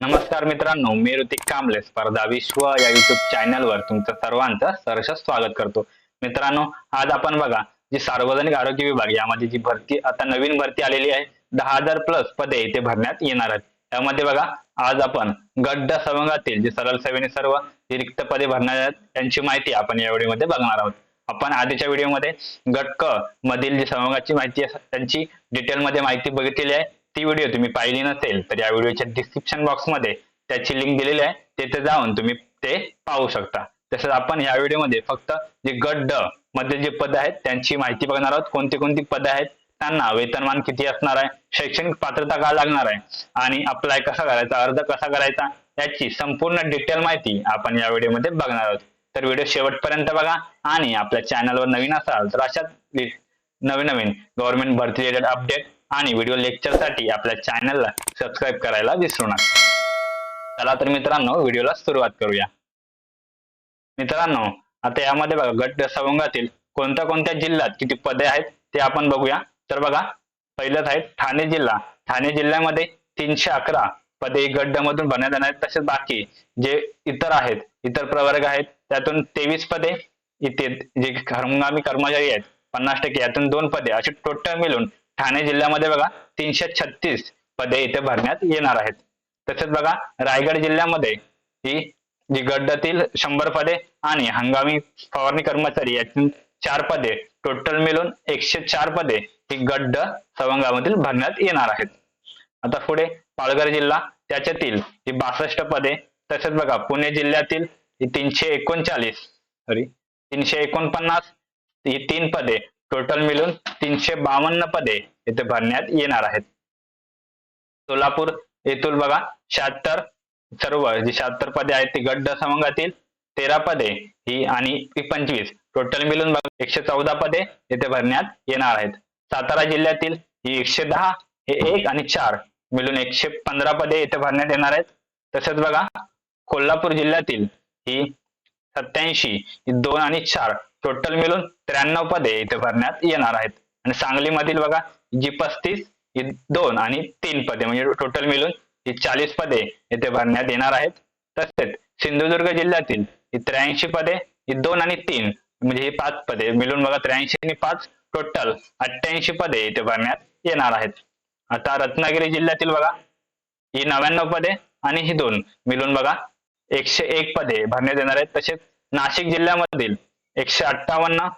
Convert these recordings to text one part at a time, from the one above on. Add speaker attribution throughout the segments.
Speaker 1: नमस्कार मित्रांनो, मी ऋतिक कांबळे स्पर्धा विश्व या युट्यूब चॅनलवर तुमचं सर्वांचं सहर्ष स्वागत करतो. मित्रांनो, आज आपण बघा जी सार्वजनिक आरोग्य विभाग यामध्ये जी भरती आता नवीन भरती आलेली आहे, 10,000 प्लस पदे इथे भरण्यात येणार आहेत. त्यामध्ये बघा आज आपण गट ड सवंगातील जे सरळ सेवेने सर्व जी रिक्त पदे भरणार आहेत त्यांची माहिती आपण या व्हिडिओमध्ये बघणार आहोत. आपण आधीच्या व्हिडिओमध्ये गट क मधील जी सवंगाची माहिती आहे त्यांची डिटेलमध्ये माहिती बघितलेली आहे. ती व्हिडिओ तुम्ही पाहिली नसेल तर या व्हिडिओच्या डिस्क्रिप्शन बॉक्स मध्ये त्याची लिंक दिलेली आहे, तिथे जाऊन तुम्ही ते पाहू शकता. तसेच आपण या व्हिडिओमध्ये फक्त जे गट ड मध्ये जे पद आहेत त्यांची माहिती बघणार आहोत. कोणती कोणती पदे आहेत, त्यांना वेतनमान किती असणार आहे, शैक्षणिक पात्रता काय लागणार आहे आणि अप्लाय कसा करायचा, अर्ज कसा करायचा याची संपूर्ण डिटेल माहिती आपण या व्हिडिओमध्ये बघणार आहोत. तर व्हिडिओ शेवटपर्यंत बघा आणि आपल्या चॅनलवर नवीन असाल तर अशाच नवीन नवीन गव्हर्नमेंट भरती रिलेटेड अपडेट आणि व्हिडिओ लेक्चरसाठी आपल्या चॅनलला सबस्क्राईब करायला विसरू नका. चला तर मित्रांनो, व्हिडिओला सुरुवात करूया. मित्रांनो, आता यामध्ये बघा गट सवंगातील कोणत्या कोणत्या जिल्ह्यात किती पदे आहेत ते आपण बघूया. तर बघा, पहिलंच आहे ठाणे जिल्हा. ठाणे जिल्ह्यामध्ये 311 पदे गट ड मधून भरण्यात येणार आहेत. तसेच बाकी जे इतर आहेत, इतर प्रवर्ग आहेत, त्यातून 23 पदे इथे जे हंगामी कर्मचारी आहेत 50% यातून 2 पदे अशी टोटल मिळून ठाणे जिल्ह्यामध्ये बघा 336 पदे इथे भरण्यात येणार आहेत. तसेच बघा रायगड जिल्ह्यामध्ये ही जी गटातील 100 पदे आणि हंगामी फवारणी कर्मचारी यातून 4 पदे टोटल मिळून 104 पदे ही गट ड सवंगामधील भरण्यात येणार आहेत. आता पुढे पालघर जिल्हा, त्याच्यातील ही 62 पदे. तसेच बघा पुणे जिल्ह्यातील ही 349 ही 3 पदे टोटल मिळून 352 पदे इथे भरण्यात येणार आहेत. सोलापूर येथून बघा 76 सर्व जी 76 पदे आहेत ती गट ड सवंगातील, 13 पदे ही आणि 25 टोटल मिळून बघा 114 पदे इथे भरण्यात येणार आहेत. सातारा जिल्ह्यातील ही 110 हे 1 आणि 4 मिळून 115 पदे इथे भरण्यात येणार आहेत. तसेच बघा कोल्हापूर जिल्ह्यातील ही 87 ही 2 आणि 4 टोटल मिळून 93 पदे इथे भरण्यात येणार आहेत. आणि सांगलीमधील बघा जी 35 ही 2 आणि 3 पदे म्हणजे टोटल मिळून ही 40 पदे इथे भरण्यात येणार आहेत. तसेच सिंधुदुर्ग जिल्ह्यातील ही 83 पदे ही 2 आणि 3 म्हणजे ही 5 पदे मिळून बघा 83 आणि 5 टोटल 88 पदे इथे भरण्यात येणार आहेत. आता रत्नागिरी जिल्ह्यातील बघा ही 99 पदे आणि ही 2 मिळून बघा 101 पदे भरण्यात येणार आहेत. तसेच नाशिक जिल्ह्यामधील 158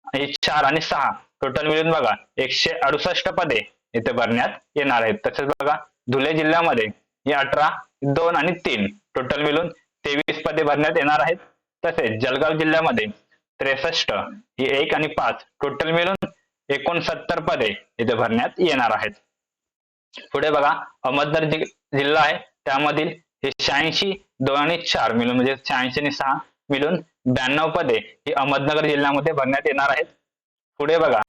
Speaker 1: हे 4 आणि 6 टोटल मिळून बघा 168 पदे इथे भरण्यात येणार आहेत. तसेच बघा धुळे जिल्ह्यामध्ये ही 18 2 आणि 3 टोटल मिळून 23 पदे भरण्यात येणार आहेत. तसेच जळगाव जिल्ह्यामध्ये 63 ही 1 आणि 5 टोटल मिळून 69 पदे इथे भरण्यात येणार आहेत. पुढे बघा अहमदनगर जिल्हा आहे, त्यामधील हे 86 2 आणि 4 मिळून म्हणजे 86 आणि 6 मिळून 92 पदे ही अहमदनगर जिल्ह्यामध्ये भरण्यात येणार आहेत. पुढे बघा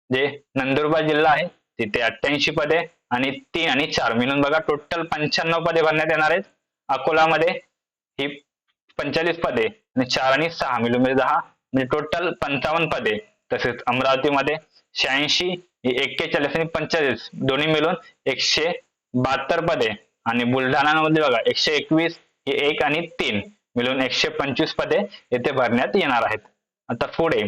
Speaker 1: जे नंदुरबार जिल्हा आहे तिथे 88 पदे आणि 3 आणि 4 मिळून बघा टोटल 95 पदे भरण्यात येणार आहेत. अकोलामध्ये ही 45 पदे आणि 4 आणि 6 मिळून म्हणजे 10 म्हणजे टोटल 55 पदे. तसेच अमरावतीमध्ये 86 ही 41 आणि 45 दोन्ही मिळून 172 पदे आणि बुलढाणामध्ये बघा 121 ही 1 आणि 3 मिळून 125 पदे येथे भरण्यात येणार आहेत. आता पुढे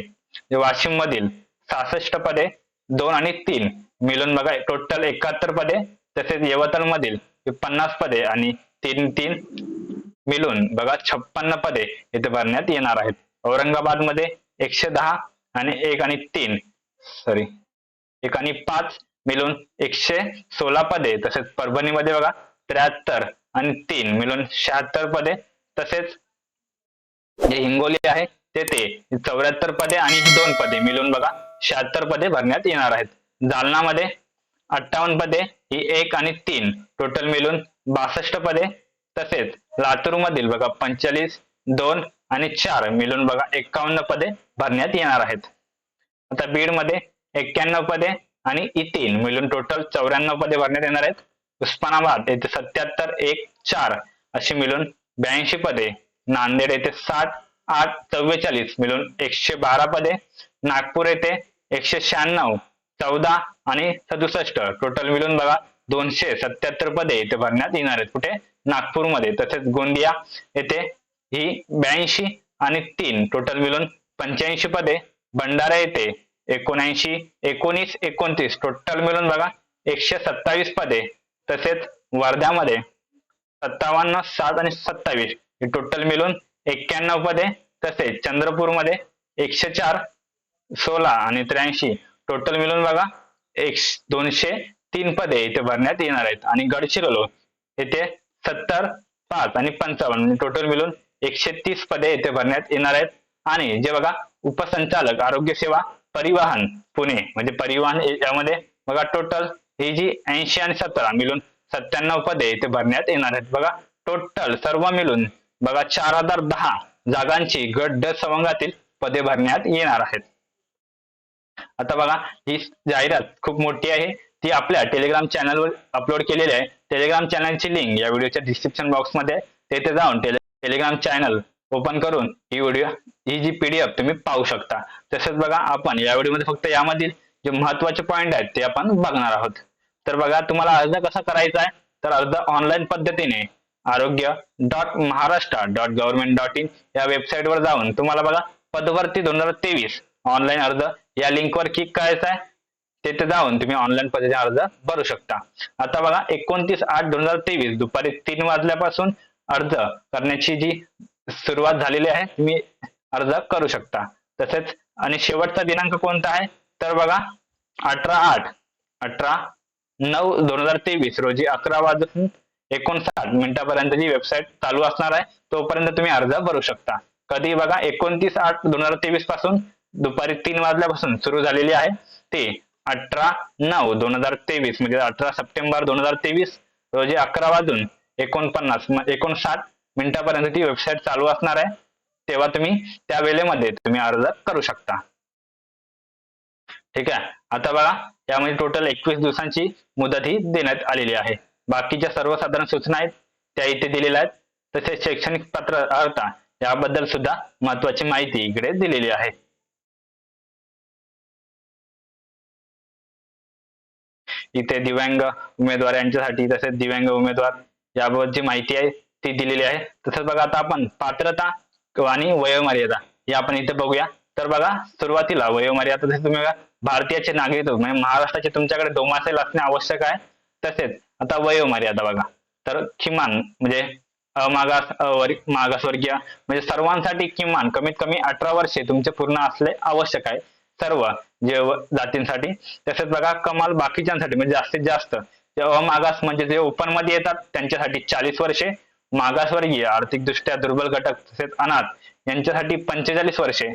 Speaker 1: वाशिम मधील 66 पदे 2 आणि 3 मिळून बघा टोटल 71 पदे. तसेच यवतमाळ मधील 50 पदे आणि 3 मिळून बघा 56 पदे इथे भरण्यात येणार आहेत. औरंगाबाद मध्ये 110 आणि 1 आणि 5 मिळून 116 पदे. तसेच परभणीमध्ये बघा 73 आणि 3 मिळून 76 पदे. तसेच जे हिंगोली आहे तेथे 74 पदे आणि 2 पदे मिळून बघा 76 पदे भरण्यात येणार आहेत. जालनामध्ये 58 पदे ही 1 आणि 3 टोटल मिळून 62 पदे. तसेच लातूर मधील बघा 45 2 आणि 4 मिळून बघा 51 पदे भरण्यात येणार आहेत. आता बीड मध्ये 91 पदे आणि 3 मिळून टोटल 94 पदे भरण्यात येणार आहेत. उस्मानाबाद येथे 77 1 4 अशी मिळून 82 पदे. नांदेड येथे 60 8 44 मिळून 112 पदे. नागपूर येथे 196 14 आणि 67 टोटल मिळून बघा 277 पदे इथे भरण्यात येणार आहेत. कुठे? नागपूरमध्ये. तसेच गोंदिया येथे ही 82 आणि 3 टोटल मिळून 85 पदे. भंडारा येथे 79, 19, 29 टोटल मिळून बघा 127 पदे. तसेच वर्ध्यामध्ये 57, 7 आणि 27 हे टोटल मिळून 91 पदे. तसेच चंद्रपूरमध्ये 104, 16 आणि 83 टोटल मिळून बघा 203 पदे इथे भरण्यात येणार आहेत. आणि गडचिरोली येथे 70, 5 आणि 55 टोटल मिळून 130 पदे इथे भरण्यात येणार आहेत. आणि जे बघा उपसंचालक आरोग्य सेवा परिवहन पुणे म्हणजे परिवहन यामध्ये बघा टोटल ही जी 80 आणि 17 मिळून 97 पदे इथे भरण्यात येणार आहेत. बघा टोटल सर्व मिळून बघा 4010 जागांची गट ड संवर्गातील पदे भरण्यात येणार आहेत. आता बघा ही जाहिरात खूप मोठी आहे. ती आपल्या टेलिग्राम चॅनलवर अपलोड केलेली आहे. टेलिग्राम चॅनलची लिंक या व्हिडिओच्या डिस्क्रिप्शन बॉक्स मध्ये तेथे जाऊन टेलिग्राम चॅनल ओपन करून ही जी पीडीएफ तुम्ही पाहू शकता. तसेच बघा आपण या व्हिडिओमध्ये फक्त यामधील जे महत्त्वाचे पॉइंट आहेत ते आपण बघणार आहोत. तर बघा तुम्हाला अर्ज कसा करायचा आहे, तर अर्ज ऑनलाईन पद्धतीने आरोग्य.महाराष्ट्र.gov.in या वेबसाईटवर जाऊन तुम्हाला बघा पदभरती 2023 ऑनलाईन अर्ज या लिंकवर क्लिक करायचं आहे. तिथे जाऊन तुम्ही ऑनलाईन पद्धतीने अर्ज भरू शकता. आता बघा 29/8/2023 दुपारी 3 वाजल्यापासून अर्ज करण्याची जी सुरुवात झालेली आहे, तुम्ही अर्ज करू शकता. तसेच आणि शेवटचा दिनांक कोणता आहे, तर बघा 18/9/2023 रोजी 11 वाजून 59 मिनिटापर्यंत जी वेबसाईट चालू असणार आहे तोपर्यंत तुम्ही अर्ज भरू शकता. कधी बघा 29/8/2023 पासून दुपारी 3 वाजल्यापासून सुरू झालेली आहे ते 18/9/2023 म्हणजे 18 सप्टेंबर 2023 रोजी 11 वाजून 59 मिनिटापर्यंत ती वेबसाईट चालू असणार आहे. तेव्हा तुम्ही त्या वेळेमध्ये तुम्ही अर्ज करू शकता. ठीक आहे. आता बघा यामध्ये टोटल 21 दिवसांची मुदत ही देण्यात आलेली आहे. बाकीच्या सर्वसाधारण सूचना आहेत त्या इथे दिलेल्या आहेत. तसेच शैक्षणिक पात्रता याबद्दल सुद्धा महत्वाची माहिती इकडे दिलेली आहे. इथे दिव्यांग उमेदवार यांच्यासाठी तसेच दिव्यांग उमेदवार याबाबतची माहिती आहे ती दिलेली आहे. तसंच बघा आता आपण पात्रता आणि वयोमर्यादा हे आपण इथे बघूया. तर बघा सुरुवातीला वयोमर्यादा तसेच तुम्ही भारतीयाचे नागरिक म्हणजे महाराष्ट्राचे तुमच्याकडे डोमासाईल असणे आवश्यक आहे. तसेच आता वयोमर्यादा बघा तर किमान म्हणजे मागासवर्गीय म्हणजे सर्वांसाठी किमान कमीत कमी 18 वर्षे तुमचे पूर्ण असले आवश्यक आहे सर्व जे जातींसाठी. तसेच बघा कमाल बाकीच्यांसाठी म्हणजे जास्तीत जास्त जे अमागास म्हणजे जे ओपन मध्ये येतात त्यांच्यासाठी 40 वर्षे, मागासवर्गीय आर्थिकदृष्ट्या दुर्बल घटक तसेच अनाथ यांच्यासाठी 45 वर्षे,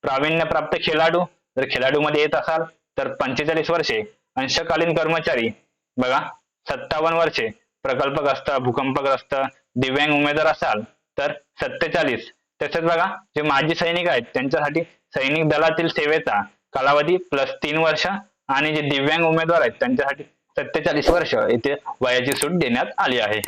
Speaker 1: प्रावीण्यप्राप्त खेळाडू जर खेळाडूमध्ये येत असाल तर 45 वर्षे, अंशकालीन कर्मचारी बघा 57 वर्षे, प्रकल्पग्रस्त, भूकंपग्रस्त, दिव्यांग उमेदवार असाल तर 47. तसेच बघा जे माजी सैनिक आहेत त्यांच्यासाठी सैनिक दलातील सेवेचा कालावधी +3 वर्ष आणि जे दिव्यांग उमेदवार आहेत त्यांच्यासाठी 47 वर्ष इथे वयाची सूट देण्यात आली आहे.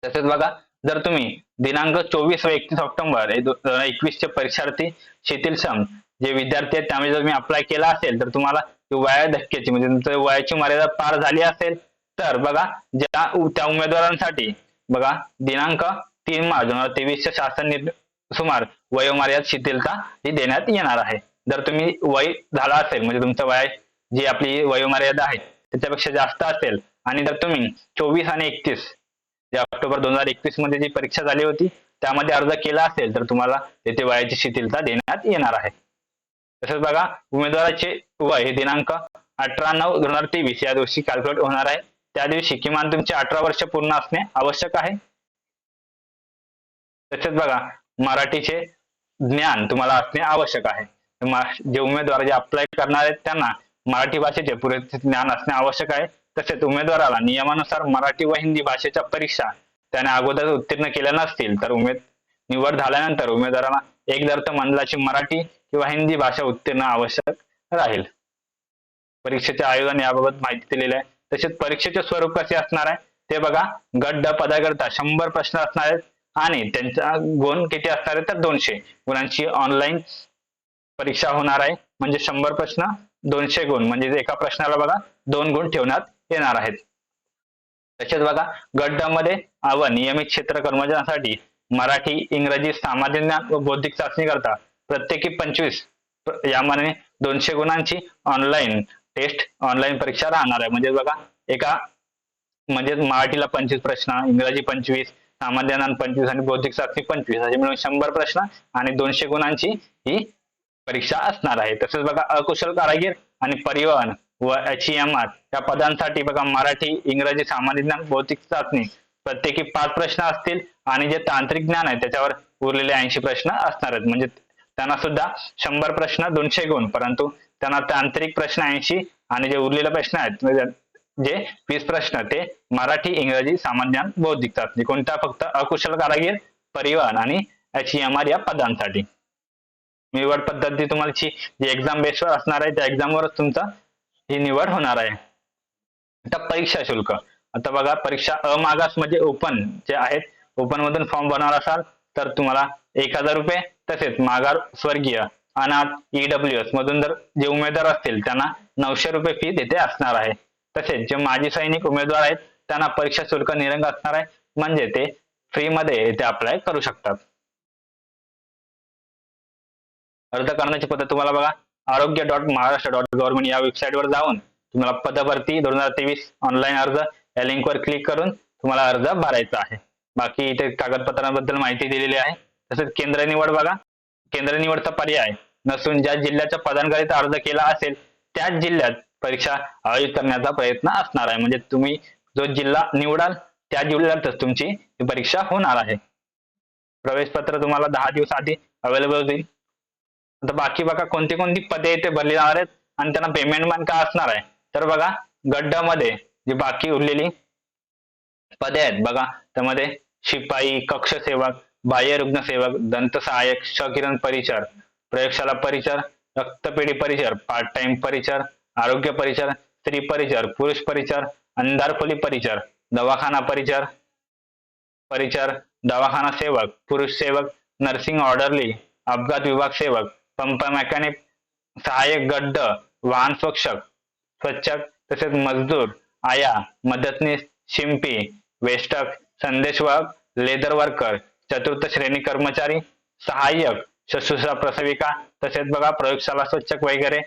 Speaker 1: तसेच बघा जर तुम्ही दिनांक 24 व 31 ऑक्टोबर 2021 चे परीक्षार्थी शिथिलक्षम जे विद्यार्थी आहेत त्यामध्ये जर तुम्ही अप्लाय केला असेल तर तुम्हाला वया धक्क्याची म्हणजे तुमच्या वयाची मर्यादा पार झाली असेल तर बघा त्या उमेदवारांसाठी बघा दिनांक 3 मार्च 2023 च्या शासन सुमार वयोमर्यादा शिथिलता ही देण्यात येणार आहे. जर तुम्ही वय झाला असेल म्हणजे तुमचं वय जी आपली वयोमर्यादा आहे त्याच्यापेक्षा जास्त असेल आणि जर तुम्ही 24 आणि 31 ऑक्टोबर 2021 मध्ये जी परीक्षा झाली होती त्यामध्ये अर्ज केला असेल तर तुम्हाला तेथे वयाची शिथिलता देण्यात येणार आहे. तसेच बघा उमेदवाराचे वय हे दिनांक 18/9/2023 या दिवशी कॅल्क्युलेट होणार आहे. त्या दिवशी किमान तुमचे 18 वर्ष पूर्ण असणे आवश्यक आहे. तसेच बघा मराठीचे ज्ञान तुम्हाला असणे आवश्यक आहे. जे उमेदवार जे अप्लाय करणार आहेत त्यांना मराठी भाषेचे पुरेसे ज्ञान असणे आवश्यक आहे. तसेच उमेदवाराला नियमानुसार मराठी व हिंदी भाषेच्या परीक्षा त्याने अगोदर उत्तीर्ण केल्या नसतील तर निवड झाल्यानंतर उमेदवाराला एक मंडळाची मराठी किंवा हिंदी भाषा उत्तीर्ण आवश्यक राहील. परीक्षेच्या आयोगाने याबाबत माहिती दिलेली आहे. तसेच परीक्षेचे स्वरूप कसे असणार आहे ते बघा गट ड पदाकरता 100 प्रश्न असणार आहेत आणि त्यांचा गुण किती असणार आहे तर 200 गुणांची ऑनलाईन परीक्षा होणार आहे. म्हणजे 100 प्रश्न 200 गुण म्हणजे एका प्रश्नाला बघा 2 गुण ठेवण्यात येणार आहेत. तसेच बघा गट ड मध्ये नियमित क्षेत्र कर्मचाऱ्यांसाठी मराठी, इंग्रजी, सामान्य ज्ञान व बौद्धिक चाचणी करता प्रत्येकी 25 यामाने 200 गुणांची ऑनलाईन परीक्षा राहणार आहे. म्हणजे बघा एका म्हणजे मराठीला 25 प्रश्न, इंग्रजी 25, सामान्य ज्ञान 25 आणि बौद्धिक चाचणी 25 असे मिळून 100 प्रश्न आणि 200 गुणांची ही परीक्षा असणार आहे. तसेच बघा अकुशल कारागीर आणि परिवहन व HEMR या पदांसाठी बघा मराठी, इंग्रजी, सामान्य ज्ञान, बौद्धिक चाचणी प्रत्येकी 5 प्रश्न असतील आणि जे तांत्रिक ज्ञान आहे त्याच्यावर उरलेले 80 प्रश्न असणार आहेत. म्हणजे त्यांना सुद्धा 100 प्रश्न 200 गुण, परंतु त्यांना तांत्रिक प्रश्न 80 आणि जे उरलेले प्रश्न आहेत म्हणजे जे 20 प्रश्न ते मराठी, इंग्रजी, सामान्य ज्ञान, बौद्धिक चाचणी कोणता फक्त अकुशल कारागीर, परिवहन आणि HEMR या पदांसाठी. निवड पद्धती तुम्हाला जी एक्झाम बेसवर असणार आहे त्या एक्झामवरच तुमचा ही निवड होणार आहे. आता परीक्षा शुल्क. आता बघा परीक्षा अमागास म्हणजे ओपन जे आहेत, ओपन मधून फॉर्म भरणार असाल तर तुम्हाला 1000 रुपये, तसेच मागार स्वर्गीय, अनाथ, EWS मधून जर जे उमेदवार असतील त्यांना 900 रुपये फी तिथे असणार आहे. तसेच जे माजी सैनिक उमेदवार आहेत त्यांना परीक्षा शुल्क निरंग असणार आहे, म्हणजे ते फ्री मध्ये इथे अप्लाय करू शकतात. अर्ज करण्याची पद्धत तुम्हाला बघा आरोग्य.महाराष्ट्र.गव्हर्नमेंट या वेबसाईटवर जाऊन तुम्हाला पदभरती 2023 ऑनलाईन अर्ज या लिंकवर क्लिक करून तुम्हाला अर्ज भरायचा आहे. बाकी इथे कागदपत्रांबद्दल माहिती दिलेली आहे. तसेच केंद्र निवड बघा, केंद्र निवडचा पर्याय नसून ज्या जिल्ह्याच्या पदांकरिता अर्ज केला असेल त्याच जिल्ह्यात परीक्षा आयोजित करण्याचा प्रयत्न असणार आहे. म्हणजे तुम्ही जो जिल्हा निवडाल त्या जिल्ह्यातच तुमची परीक्षा होणार आहे. प्रवेश पत्र तुम्हाला 10 दिवस आधी अवेलेबल होईल. आता बाकी बघा कोणती कोणती पदे इथे भरली जाणार आहेत आणि त्यांना पेमेंट पण काय असणार आहे. तर बघा गट ड मध्ये जी बाकी उरलेली पदे आहेत बघा, त्यामध्ये शिपाई, कक्ष सेवक, बाह्य रुग्ण सेवक, दंत सहाय्यक, क्षकिरण परिचर, प्रयोगशाला परिचर, रक्तपेढी परिचर, पार्ट टाइम परिचर, आरोग्य परिचर, स्त्री परिचर, पुरुष परिचर, अंधारखोली परिचर, दवाखाना परिचर परिचर, दवाखाना सेवक, पुरुष सेवक, नर्सिंग ऑर्डरली, अपघात विभाग सेवक, पंप मेकॅनिक, सहाय्यक गड्ड, वाहन स्वच्छक, तसेच मजदूर, आया, मदतनीस, शिंपी, वेष्टक, संदेशवाहक, लेदर वर्कर, चतुर्थ श्रेणी कर्मचारी, सहाय्यक, शुश्रूषा प्रसविका, तसेच बघा प्रयोगशाला स्वच्छक वगैरे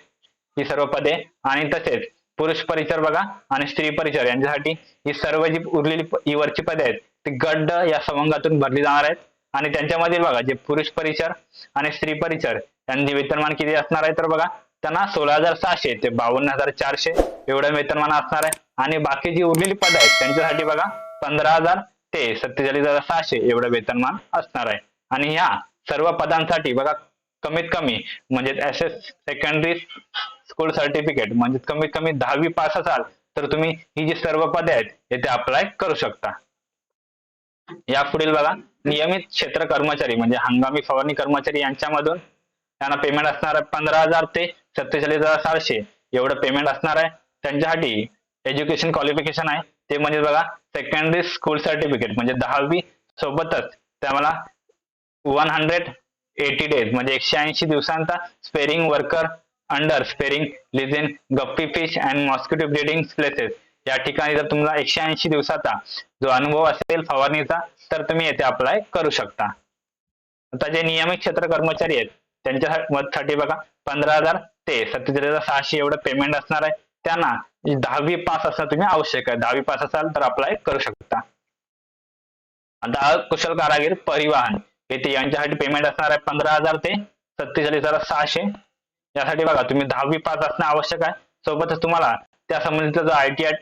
Speaker 1: ही सर्व पदे. आणि तसेच पुरुष परिचर बघा आणि स्त्री परिचर यांच्यासाठी ही सर्व जी उरलेली वरची पदे आहेत ती गट ड या संवंगातून भरली जाणार आहेत. आणि त्यांच्यामधील बघा जे पुरुष परिचर आणि स्त्री परिचर यांचे वेतनमान किती असणार आहे तर बघा त्यांना 16,600 ते 52,400 एवढं वेतनमान असणार आहे. आणि बाकी जी उरलेली पद आहेत त्यांच्यासाठी बघा 15,000 ते 47,600 एवढं वेतनमान असणार आहे. आणि ह्या सर्व पदांसाठी बघा कमीत कमी म्हणजे SS सेकंडरी स्कूल सर्टिफिकेट म्हणजे कमीत कमी 10वी पास असाल तर तुम्ही ही जी सर्व पदे आहेत येथे अप्लाय करू शकता. या पुढील बघा नियमित क्षेत्र कर्मचारी म्हणजे हंगामी फवारणी कर्मचारी यांच्यामधून त्यांना पेमेंट असणार आहे 15,000 ते 47,700 एवढं पेमेंट असणार आहे. त्यांच्यासाठी एज्युकेशन क्वालिफिकेशन आहे ते म्हणजे बघा सेकंडरी स्कूल सर्टिफिकेट म्हणजे 10वी सोबतच त्याला 180 डेज म्हणजे 180 दिवसांचा spraying worker under spraying lesion guppy fish and mosquito breeding places या ठिकाणी जर तुम्हाला 180 दिवसाचा जो अनुभव असेल फवारणीचा तर तुम्ही येथे अप्लाय करू शकता. आता जे नियमित क्षेत्र कर्मचारी आहेत त्यांच्यासाठी बघा 15,000 ते 47,600 एवढं पेमेंट असणार आहे. त्यांना 10वी पास असणं तुम्ही आवश्यक आहे. 10वी पास असाल तर अप्लाय करू शकता. आता कुशल कारागीर परिवहन येथे यांच्यासाठी पेमेंट असणार आहे 15,000 ते 47,600 यासाठी बघा तुम्ही 10वी पास असणं आवश्यक आहे. सोबतच तुम्हाला त्या संबंधीचा जो ITI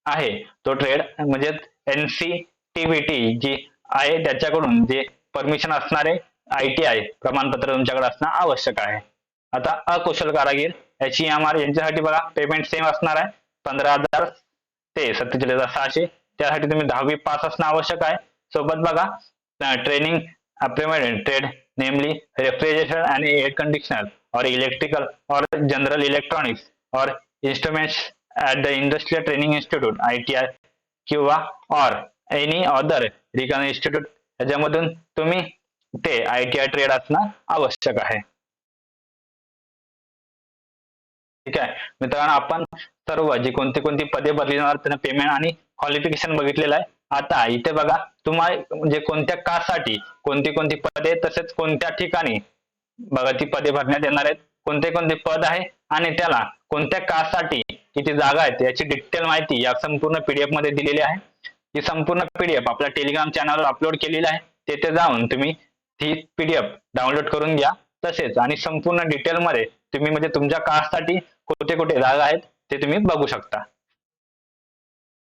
Speaker 1: आहे तो ट्रेड म्हणजे NCTVT जी आहे त्याच्याकडून जे परमिशन असणारे ITI प्रमाणपत्र तुमच्याकडे असणं आवश्यक आहे. आता अकुशल कारागीर HEMR यांच्यासाठी बघा पेमेंट सेम असणार आहे 15,000 ते 47,600 त्यासाठी तुम्ही 10वी पास असणं आवश्यक आहे. सोबत बघा ट्रेनिंग अप्लिमेंट ट्रेड नेमली refrigeration and air conditioner or electrical or general electronics or instruments at the industrial training institute ITI किंवा or any other recognized institute याच्यामधून तुम्ही ते ITI ट्रेड असणं आवश्यक आहे. ठीक आहे मित्रांनो, आपण सर्व जी कोणती कोणती पदे बदलणार त्यांना पेमेंट आणि क्वालिफिकेशन बघितलेलं आहे. आता इथे बघा तुम्हाला म्हणजे कोणत्या कास्टसाठी कोणती कोणती पदे तसेच कोणत्या ठिकाणी बघा ती पदे भरण्यात येणार आहेत, कोणते कोणते पद आहे आणि त्याला कोणत्या कास्टसाठी किती जागा आहेत याची डिटेल माहिती या संपूर्ण पीडीएफ मध्ये दिलेली आहे. ही संपूर्ण पीडीएफ आपल्या टेलिग्राम चॅनलवर अपलोड केलेली आहे. तेथे जाऊन तुम्ही ही पीडीएफ डाउनलोड करून घ्या. तसेच आणि संपूर्ण डिटेल मध्ये तुम्ही म्हणजे तुमच्या कास्टसाठी कुठे कुठे जागा आहेत ते तुम्ही बघू शकता.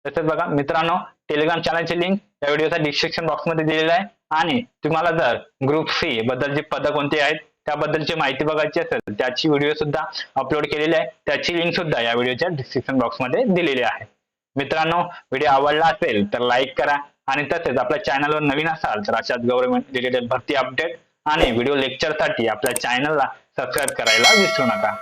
Speaker 1: तसेच बघा मित्रांनो, टेलिग्राम चॅनलची लिंक या व्हिडिओच्या डिस्क्रिप्शन बॉक्स मध्ये दिलेली आहे आणि तुम्हाला जर ग्रुप सी बद्दलची पदं कोणती आहेत त्याबद्दलची माहिती बघायची असेल त्याची व्हिडिओ सुद्धा अपलोड केलेली आहे. त्याची लिंक सुद्धा या व्हिडिओच्या डिस्क्रिप्शन बॉक्स मध्ये दिलेली आहे. मित्रांनो, व्हिडिओ आवडला असेल तर लाईक करा आणि तसेच आपल्या चॅनलवर नवीन असाल तर अशाच गव्हर्नमेंट रिलेटेड भरती अपडेट आणि व्हिडिओ लेक्चरसाठी आपल्या चॅनलला सबस्क्राईब करायला विसरू नका.